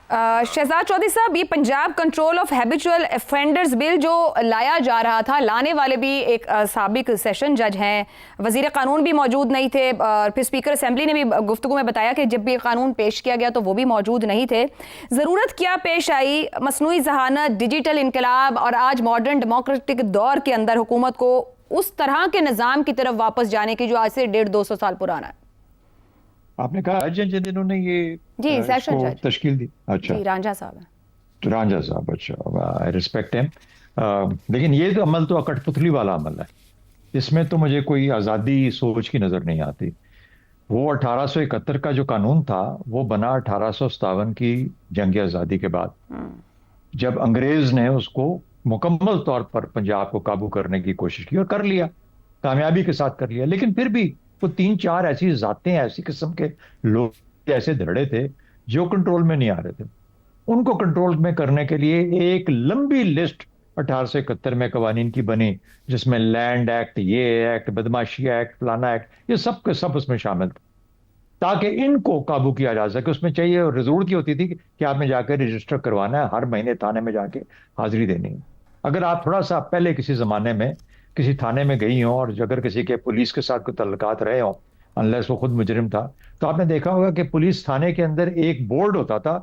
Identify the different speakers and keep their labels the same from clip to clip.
Speaker 1: शहजाद चौधरी साहब, ये Punjab control of habitual offenders bill जो लाया जा रहा था, लाने वाले भी एक साबिक सेशन जज हैं, वजीर कानून भी मौजूद नहीं थे, और फिर स्पीकर असेंबली ने भी गुफ्तगू में बताया कि जब भी कानून पेश किया गया तो वो भी मौजूद नहीं थे। ज़रूरत क्या पेश आई मसनूई जहानत, डिजिटल इनकलाब और आज मॉडर्न डेमोक्रेटिक दौर के अंदर हुकूमत को उस तरह के निज़ाम की तरफ वापस जाने की जो आज से 150-200 साल पुराना है?
Speaker 2: आपने कहा जिन्होंने ये
Speaker 1: जी, सेशन जज
Speaker 2: तश्कील दी। अच्छा
Speaker 1: जी, रांझा साहब है।
Speaker 2: तो रांझा साहब, अच्छा, आई रिस्पेक्ट हिम। लेकिन ये तो अमल तो कठपुतली वाला अमल है। इसमें तो मुझे कोई आज़ादी सोच की नज़र नहीं आती। वो 1871 का जो कानून था वो बना 1857 की जंग आज़ादी के बाद, जब अंग्रेज ने उसको मुकम्मल तौर पर पंजाब को काबू करने की कोशिश की और कर लिया, कामयाबी के साथ कर लिया। लेकिन फिर भी वो 3-4 ऐसी जातें, ऐसी किस्म के लोग, ऐसे धड़े थे जो कंट्रोल में नहीं आ रहे थे। उनको कंट्रोल में करने के लिए एक लंबी लिस्ट 1871 में कवानीन की बनी, जिसमें लैंड एक्ट, ये एक्ट, बदमाशी एक्ट, फलाना एक्ट, ये सब के सब उसमें शामिल थे, ताकि इनको काबू किया जा सके। उसमें चाहिए और जरूरत ये होती थी कि आपने जाकर रजिस्टर करवाना है, हर महीने थाने में जाके हाजिरी देनी है। अगर आप थोड़ा सा पहले किसी जमाने में किसी थाने में गई हो और अगर किसी के पुलिस के साथ कोई तल्लुकात रहे हो, अनलेस वो खुद मुजरिम था, तो आपने देखा होगा कि पुलिस थाने के अंदर एक बोर्ड होता था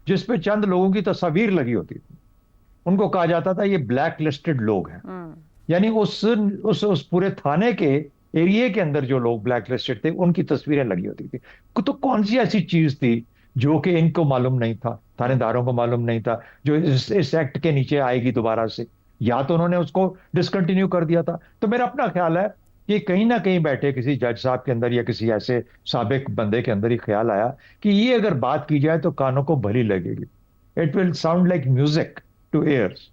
Speaker 2: जिस पे चंद लोगों की तस्वीर लगी होती थी। उनको कहा जाता था ये ब्लैक लिस्टेड लोग हैं। यानी उस पूरे थाने के एरिया के अंदर जो लोग ब्लैक लिस्टेड थे उनकी तस्वीरें लगी होती थी। तो कौन सी ऐसी चीज थी जो कि इनको मालूम नहीं था, थानेदारों को मालूम नहीं था, जो इस एक्ट के नीचे आएगी दोबारा से? या तो उन्होंने उसको डिसकंटिन्यू कर दिया था। तो मेरा अपना ख्याल है कि कहीं ना कहीं बैठे किसी जज साहब के अंदर या किसी ऐसे साबिक बंदे के अंदर ही ख्याल आया कि ये अगर बात की जाए तो कानों को भली लगेगी, it will sound like music to ears.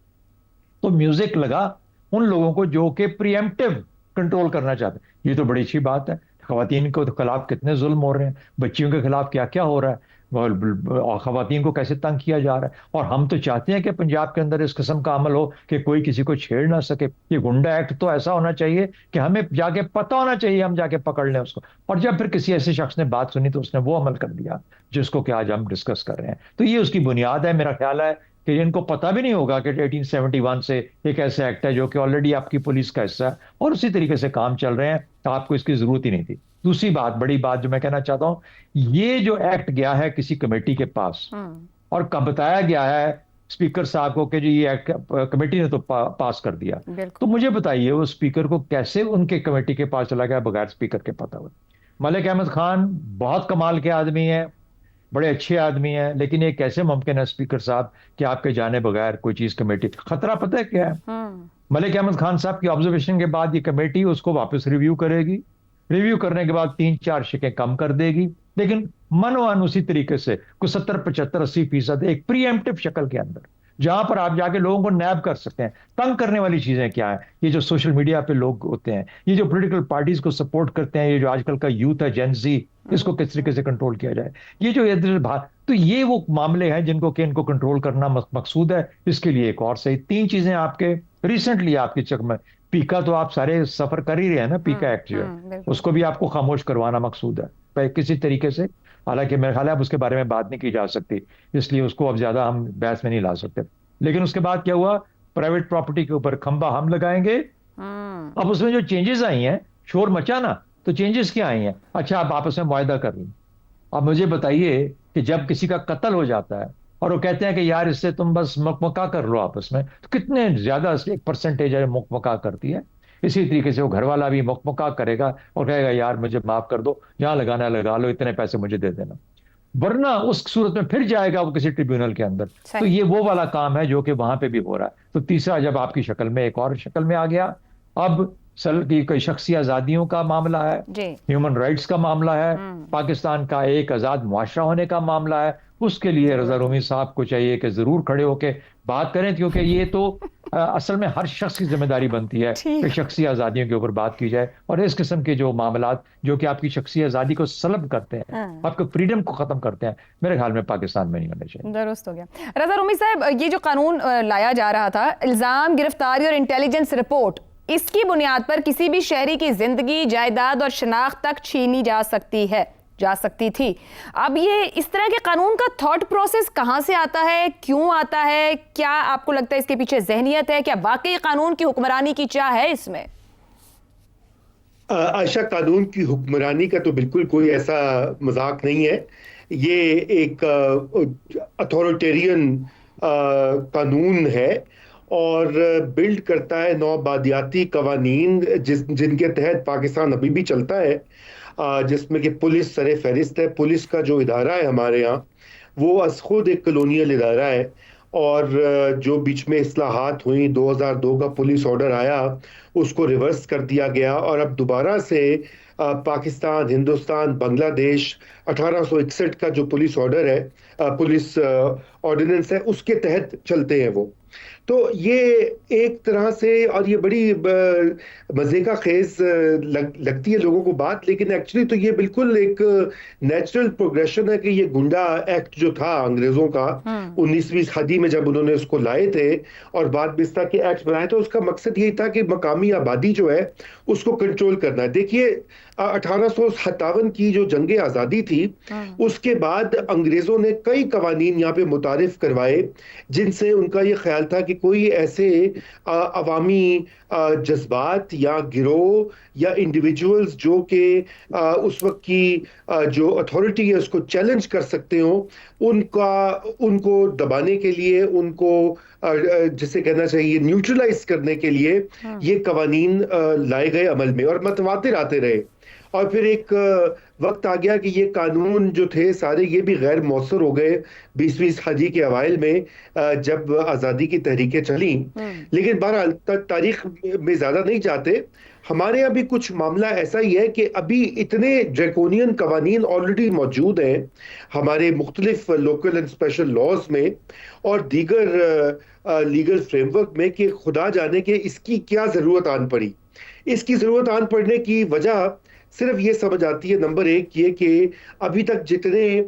Speaker 2: तो म्यूजिक लगा उन लोगों को जो कि प्रिएम्प्टिव कंट्रोल करना चाहते हैं। ये तो बड़ी अच्छी बात है। खवातीन के खिलाफ कितने जुल्म हो रहे हैं, बच्चियों के खिलाफ क्या क्या हो रहा है, और खवातीन को कैसे तंग किया जा रहा है। और हम तो चाहते हैं कि पंजाब के अंदर इस किस्म का अमल हो कि कोई किसी को छेड़ ना सके। ये गुंडा एक्ट तो ऐसा होना चाहिए कि हमें जाके पता होना चाहिए, हम जाके पकड़ लें उसको। और जब फिर किसी ऐसे शख्स ने बात सुनी तो उसने वो अमल कर दिया जिसको कि आज हम डिस्कस कर रहे हैं। तो ये उसकी बुनियाद है। मेरा ख्याल है कि जिनको पता भी नहीं होगा कि 1871 से एक ऐसा एक्ट है जो कि ऑलरेडी आपकी पुलिस का हिस्सा है और उसी तरीके से काम चल रहे हैं, तो आपको इसकी जरूरत ही नहीं थी। दूसरी बात, बड़ी बात जो मैं कहना चाहता हूं, ये जो एक्ट गया है किसी कमेटी के पास और कब बताया गया है स्पीकर साहब को कि जी ये एक्ट कमेटी ने तो पास कर दिया, तो मुझे बताइए वो स्पीकर को कैसे उनके कमेटी के पास चला गया बगैर स्पीकर के पता हुए? मलिक अहमद खान बहुत कमाल के आदमी हैं, बड़े अच्छे आदमी हैं, लेकिन ये कैसे मुमकिन है स्पीकर साहब कि आपके जाने बगैर कोई चीज कमेटी? खतरा पता है क्या है? मलिक अहमद खान साहब की ऑब्जर्वेशन के बाद ये कमेटी उसको वापस रिव्यू करेगी, रिव्यू करने के बाद 3-4 शिकें कम कर देगी, लेकिन मनोवन उसी तरीके से कुछ 70-75-80% एक प्रीएम्प्टिव शक्ल के अंदर, जहां पर आप जाके लोगों को नैब कर सकते हैं। तंग करने वाली चीजें क्या है? ये जो सोशल मीडिया पे लोग होते हैं, ये जो पॉलिटिकल पार्टीज को सपोर्ट करते हैं, ये जो आजकल का यूथ है जेन जी, इसको किस तरीके से कंट्रोल किया जाए, ये जो इधर तो ये वो मामले हैं जिनको कि इनको कंट्रोल करना मकसूद है। इसके लिए एक और सही 3 चीजें आपके रिसेंटली आपकी चक में, पीका तो आप सारे सफर कर ही रहे हैं ना, पीका एक्ट जो है उसको भी आपको खामोश करवाना मकसूद है किसी तरीके से। हालांकि मेरे ख्याल है अब उसके बारे में बात नहीं की जा सकती, इसलिए उसको अब ज्यादा हम बहस में नहीं ला सकते। लेकिन उसके बाद क्या हुआ, प्राइवेट प्रॉपर्टी के ऊपर खंबा हम लगाएंगे। अब उसमें जो चेंजेस आई हैं, शोर मचा ना, तो चेंजेस क्या आई हैं? अच्छा, आप आपस में मुआहदा कर लें। अब मुझे बताइए कि जब किसी का कत्ल हो जाता है और वो कहते हैं कि यार इससे तुम बस मकमका कर लो आपस में, तो कितने ज्यादा एक परसेंटेज है मकमका करती है। इसी तरीके से वो घर वाला भी मकमका करेगा और कहेगा यार मुझे माफ कर दो, जहां लगाना है लगा लो, इतने पैसे मुझे दे देना। वरना उस सूरत में फिर जाएगा वो किसी ट्रिब्यूनल के अंदर। तो ये वो वाला काम है जो कि वहां पे भी हो रहा है। तो तीसरा जब आपकी शक्ल में एक और शक्ल में आ गया, अब सल की कोई शख्सी आजादियों का मामला है, ह्यूमन राइट्स का मामला है, पाकिस्तान का एक आजाद मुआशरा होने का मामला है, उसके लिए रजा रूमी साहब को चाहिए कि जरूर खड़े होकर बात करें, क्योंकि ये तो असल में हर शख्स की जिम्मेदारी बनती है कि शख्सी आजादियों के ऊपर बात की जाए। और इस किस्म के जो मामलात जो कि आपकी शख्सी आजादी को सलब करते हैं, आपके फ्रीडम को खत्म करते हैं, मेरे ख्याल में पाकिस्तान में नहीं होने चाहिए।
Speaker 1: दुरुस्त हो गया। रजा रूमी साहब, ये जो कानून लाया जा रहा था, इल्जाम, गिरफ्तारी और इंटेलिजेंस रिपोर्ट, इसकी बुनियाद पर किसी भी शहरी की जिंदगी, जायदाद और शनाख्त तक छीनी जा सकती है, जा सकती थी। अब ये इस तरह के कानून का थॉट प्रोसेस कहाँ से आता है, क्यों आता है, क्या आपको लगता है इसके पीछे जहनियत है, क्या वाकई कानून की हुक्मरानी की चाह है इसमें?
Speaker 3: आयशा, कानून की हुक्मरानी का तो बिल्कुल कोई ऐसा मजाक नहीं है। ये एक अथॉरिटेरियन कानून है और बिल्ड करता है नौबादियाती कवानीन जिनके तहत पाकिस्तान अभी भी चलता है, जिसमें कि पुलिस सरे फहरिस्त है। पुलिस का जो इदारा है हमारे यहाँ, वो अस खुद एक कॉलोनियल इदारा है। और जो बीच में इस्लाहात हुई, 2002 का पुलिस ऑर्डर आया, उसको रिवर्स कर दिया गया और अब दोबारा से पाकिस्तान, हिंदुस्तान, बांग्लादेश 1861 का जो पुलिस ऑर्डर है, पुलिस ऑर्डिनेंस है, उसके तहत चलते हैं वो। तो ये एक तरह से, और ये बड़ी मजे का खेज लगती है लोगों को बात, लेकिन एक्चुअली तो ये बिल्कुल एक नेचुरल प्रोग्रेशन है कि ये गुंडा एक्ट जो था अंग्रेजों का 19वीं सदी में जब उन्होंने उसको लाए थे और बाद में इस तरह के एक्ट बनाए, तो उसका मकसद यही था कि मकामी आबादी जो है उसको कंट्रोल करना है। देखिए 1857 की जो जंग आज़ादी थी, उसके बाद अंग्रेजों ने कई कवानीन यहाँ पे मुतारिफ करवाए जिनसे उनका ये ख्याल था कि कोई ऐसे अवामी जज्बात या गिरोह या इंडिविजुअल्स जो कि उस वक्त की जो अथॉरिटी है उसको चैलेंज कर सकते हो, उनको दबाने के लिए, उनको जिसे कहना चाहिए न्यूट्रलाइज करने के लिए ये कवानीन लाए गए अमल में और मतवातिर आते रहे। और फिर एक वक्त आ गया कि ये कानून जो थे सारे ये भी गैर मौसर हो गए 20वीं सदी के अवाइल में, जब आज़ादी की तहरीकें चली। लेकिन बहरहाल तारीख में ज़्यादा नहीं जाते। हमारे यहाँ भी कुछ मामला ऐसा ही है कि अभी इतने ड्रैकोनियन कवानीन ऑलरेडी मौजूद हैं हमारे मुख्तलिफ लोकल एंड स्पेशल लॉज में और दीगर लीगल फ्रेमवर्क में कि खुदा जाने के इसकी क्या ज़रूरत आन पड़ी। इसकी ज़रूरत आन पड़ने की वजह सिर्फ ये समझ आती है, नंबर एक ये कि अभी तक जितने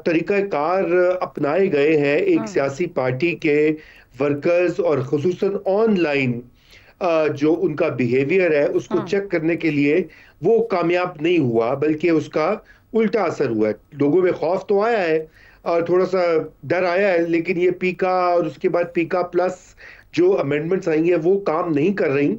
Speaker 3: तरीक़ाकार अपनाए गए हैं एक सियासी पार्टी के वर्कर्स और खुसूसन ऑनलाइन जो उनका बिहेवियर है उसको चेक करने के लिए, वो कामयाब नहीं हुआ, बल्कि उसका उल्टा असर हुआ है। लोगों में खौफ तो आया है और थोड़ा सा डर आया है, लेकिन ये पीका और उसके बाद पीका प्लस जो अमेंडमेंट्स आई हैं वो काम नहीं कर रही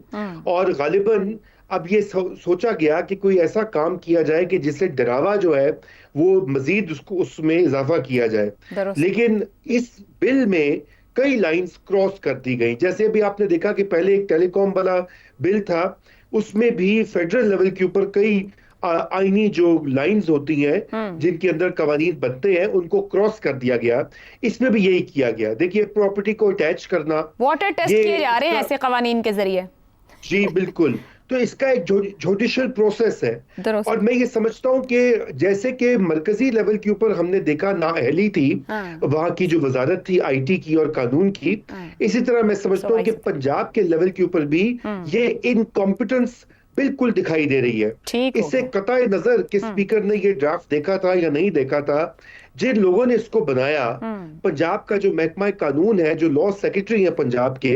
Speaker 3: और गालिबन अब ये सोचा गया कि कोई ऐसा काम किया जाए कि जिससे डरावा जो है वो मजीद उसमें इजाफा किया जाए। लेकिन इस बिल में कई लाइंस क्रॉस कर दी गई। जैसे अभी आपने देखा कि पहले एक टेलीकॉम वाला बिल था, उसमें भी फेडरल लेवल के ऊपर कई आईनी जो लाइंस होती हैं जिनके अंदर कवानीन बनते हैं उनको क्रॉस कर दिया गया। इसमें भी यही किया गया। देखिए प्रॉपर्टी को अटैच करना,
Speaker 1: वाटर टेस्ट किए जा रहे हैं ऐसे कवानीन के जरिए।
Speaker 3: जी बिल्कुल। तो इसका एक जुडिशियल प्रोसेस है और मैं ये समझता हूँ कि जैसे कि मरकजी लेवल के ऊपर हमने देखा नाअहली थी वहां की जो वजारत थी आईटी की और कानून की, इसी तरह मैं समझता हूँ कि पंजाब के लेवल के ऊपर भी ये इनकॉम्पिटेंस बिल्कुल दिखाई दे रही है। इससे कतई नजर कि स्पीकर ने ये ड्राफ्ट देखा था या नहीं देखा था, जिन लोगों ने इसको बनाया, पंजाब का जो महकमा कानून है, जो लॉ सेक्रेटरी है पंजाब के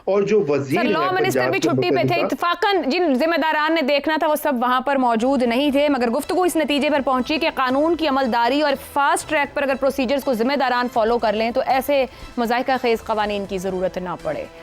Speaker 3: और जो वजीर है,
Speaker 1: लॉ मिनिस्टर भी छुट्टी पे थे, इत्तफाकन जिन जिम्मेदारान ने देखना था वो सब वहां पर मौजूद नहीं थे। मगर गुफ्तगू इस नतीजे पर पहुंची कि कानून की अमलदारी और फास्ट ट्रैक पर अगर प्रोसीजर्स को जिम्मेदारान फॉलो कर लें तो ऐसे मज़ाइका खेज कवानीन की जरूरत ना पड़े।